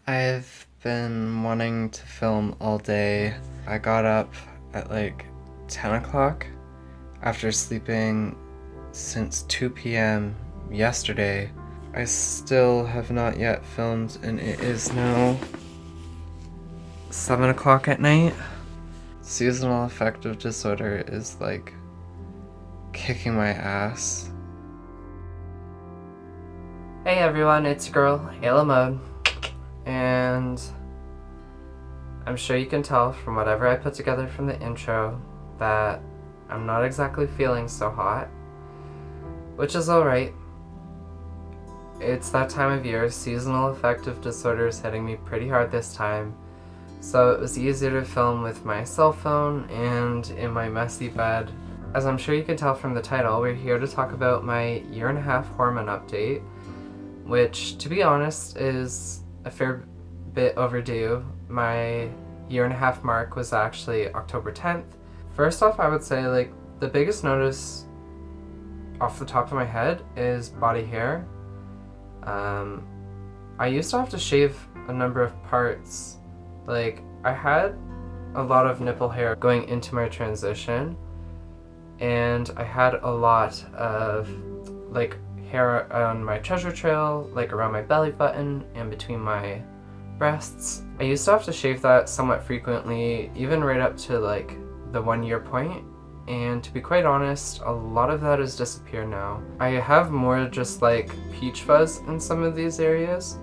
I've been wanting to film all day. I got up at like 10 o'clock after sleeping since 2 p.m. yesterday. I still have not yet filmed, and it is now 7 o'clock at night. Seasonal affective disorder is like kicking my ass. Hey everyone, it's your girl, Ayla, and I'm sure you can tell from whatever I put together from the intro that I'm not exactly feeling so hot, which is alright. It's that time of year. Seasonal affective disorder is hitting me pretty hard this time, so it was easier to film with my cell phone and in my messy bed. As I'm sure you can tell from the title, we're here to talk about my year-and-a-half hormone update, which, to be honest, is a fair bit overdue. My year-and-a-half mark was actually October 10th. First off, I would say, the biggest notice off the top of my head is body hair. I used to have to shave a number of parts. I had a lot of nipple hair going into my transition, and I had a lot of, hair on my treasure trail, around my belly button and between my breasts. I used to have to shave that somewhat frequently, even right up to the 1 year point, and to be quite honest, a lot of that has disappeared now. I have more just peach fuzz in some of these areas,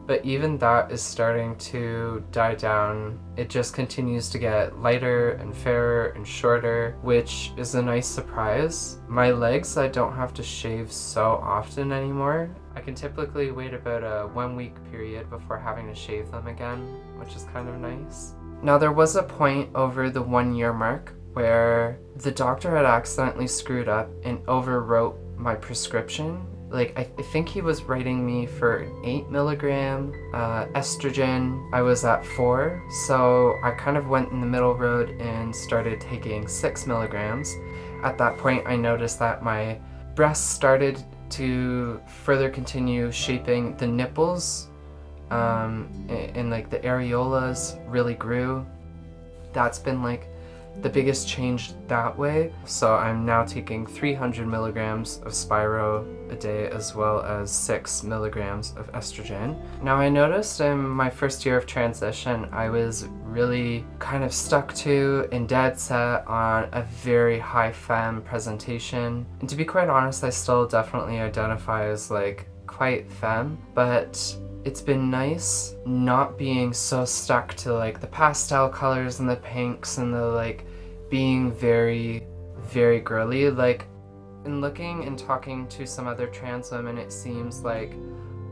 but even that is starting to die down. It just continues to get lighter and fairer and shorter, which is a nice surprise. My legs I don't have to shave so often anymore. I can typically wait about a 1 week period before having to shave them again, which is kind of nice. Now there was a point over the 1 year mark where the doctor had accidentally screwed up and overwrote my prescription. I think he was writing me for 8 milligram estrogen. I was at 4, so I kind of went in the middle road and started taking 6 milligrams. At that point, I noticed that my breasts started to further continue shaping. The nipples and the areolas really grew. That's been the biggest change that way. So I'm now taking 300 milligrams of Spiro a day as well as 6 milligrams of estrogen. Now I noticed in my first year of transition, I was really kind of stuck to and dead set on a very high femme presentation. And to be quite honest, I still definitely identify as quite femme, but it's been nice not being so stuck to the pastel colors and the pinks and the being very, very girly. In looking and talking to some other trans women, it seems like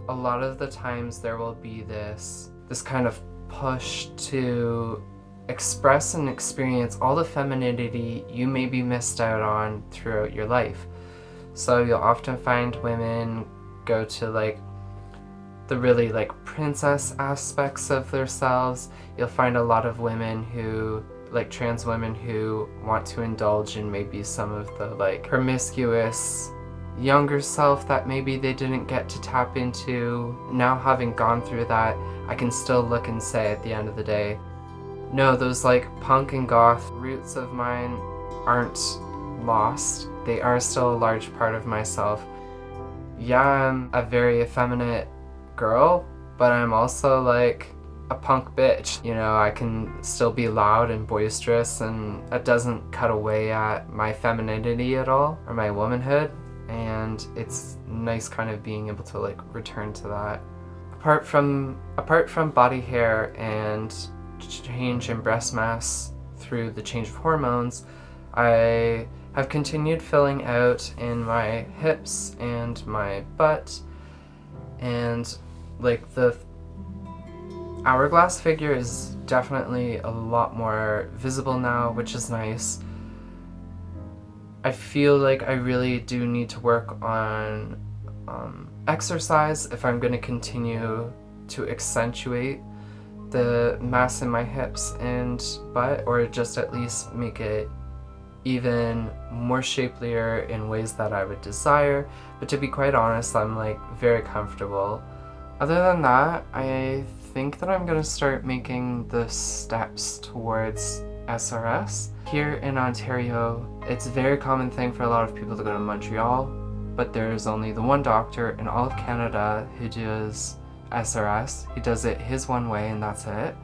a lot of the times there will be this kind of push to express and experience all the femininity you maybe missed out on throughout your life. So you'll often find women go to the really princess aspects of themselves. You'll find a lot of women who trans women who want to indulge in maybe some of the promiscuous younger self that maybe they didn't get to tap into. Now, having gone through that, I can still look and say at the end of the day, no, those punk and goth roots of mine aren't lost. They are still a large part of myself. Yeah, I'm a very effeminate girl, but I'm also a punk bitch. I can still be loud and boisterous, and that doesn't cut away at my femininity at all, or my womanhood, and it's nice kind of being able to return to that. Apart from body hair and change in breast mass through the change of hormones, I have continued filling out in my hips and my butt, and the hourglass figure is definitely a lot more visible now, which is nice. I feel I really do need to work on exercise if I'm going to continue to accentuate the mass in my hips and butt, or just at least make it even more shapelier in ways that I would desire. But to be quite honest, I'm very comfortable. Other than that, I think that I'm gonna start making the steps towards SRS. Here in Ontario, it's a very common thing for a lot of people to go to Montreal, but there's only the one doctor in all of Canada who does SRS. He does it his one way and that's it.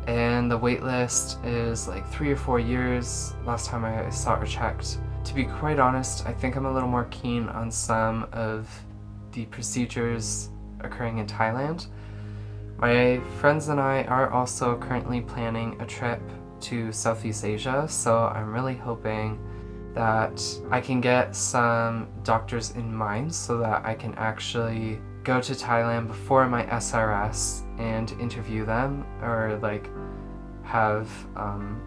And the wait list is like 3 or 4 years last time I saw or checked. To be quite honest, I think I'm a little more keen on some of the procedures occurring in Thailand. My friends and I are also currently planning a trip to Southeast Asia, so I'm really hoping that I can get some doctors in mind so that I can actually go to Thailand before my SRS and interview them, or like have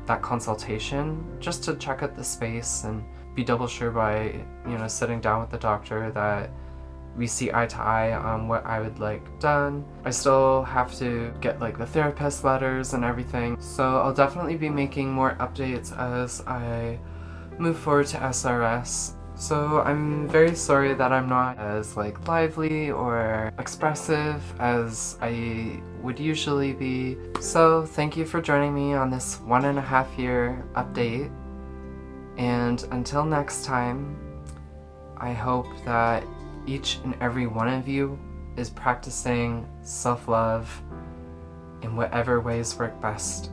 that consultation just to check out the space and be double sure by, you know, sitting down with the doctor that we see eye to eye on what I would like done. I still have to get like the therapist letters and everything, so I'll definitely be making more updates as I move forward to SRS. So I'm very sorry that I'm not as like lively or expressive as I would usually be. So thank you for joining me on this 1.5 year update. And until next time, I hope that each and every one of you is practicing self-love in whatever ways work best.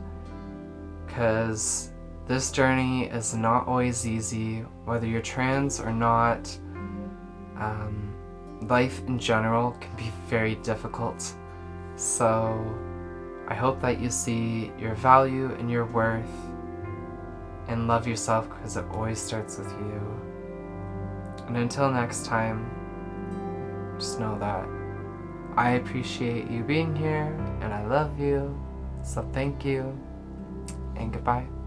Because this journey is not always easy, whether you're trans or not. Life in general can be very difficult. So I hope that you see your value and your worth and love yourself, because it always starts with you. And until next time, just know that I appreciate you being here and I love you. So thank you and goodbye.